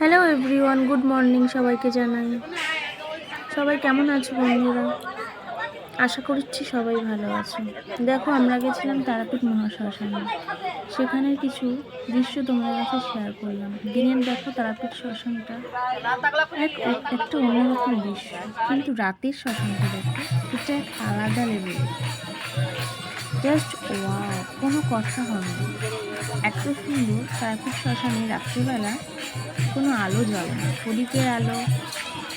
Hello everyone, good morning সবাইকে জানাই। সবাই কেমন আছো বন্ধুরা? আশা করছি সবাই ভালো আছো। দেখো, আমরা গেছিলাম তারাপীঠ মহাশ্মশানে। সেখানের কিছু দৃশ্য তোমাদের কাছে শেয়ার করলাম। দিনের দেখো তারাপীঠ শ্মশানটা একটা অন্যরকম দৃশ্য, কিন্তু রাতের শ্মশানটা দেখো, এটা এক আলাদা লেভেল। জাস্ট ওয়াও, কোনো কথা হবে না। এত সুন্দর তারাপীঠ শ্মশানে রাত্রিবেলা কোনো আলো জ্বলে না, প্রদীপের আলো,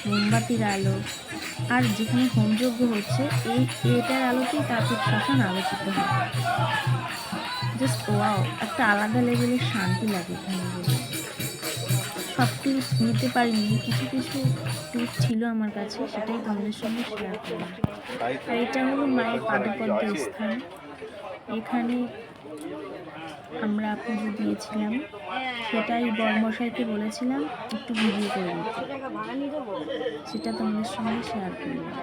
মোমবাতির আলো, আর যেখানে হোমযজ্ঞ হচ্ছে এটার আলোতেই তারাপীঠ শ্মশান আলোচিত হয়। জাস্ট ওয়াও, একটা আলাদা লেভেলের শান্তি লাগে এখানে গেলে। সব ক্লিপ নিতে পারিনি, কিছু কিছু ক্লিপ ছিল আমার কাছে, সেটাই তোমাদের সঙ্গে শেয়ার করলাম। আর এটা হলো মায়ের পাদপদ্ম স্থান। এখানে আমরা পুজো দিয়েছিলাম, সেটাই বড়মশাইকে বলেছিলাম একটু ভিডিও করে দিতে, সেটা তোমাদের সঙ্গে শেয়ার করলাম।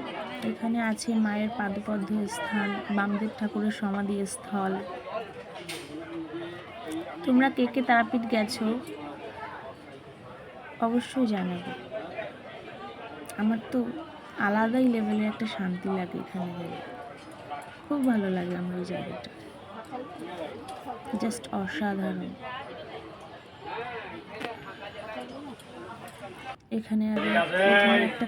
এখানে আছে মায়ের পাদপদ্ম স্থান, বামদেব ঠাকুরের সমাধি স্থল। তোমরা কে কে তারাপীঠ গেছো অবশ্যই জানাবে। আমার তো আলাদাই লেভেলের একটা শান্তি লাগে এখানে গেলে, খুব ভালো লাগে আমার এই জায়গাটা, জাস্ট অসাধারণ। এখানে আর একটা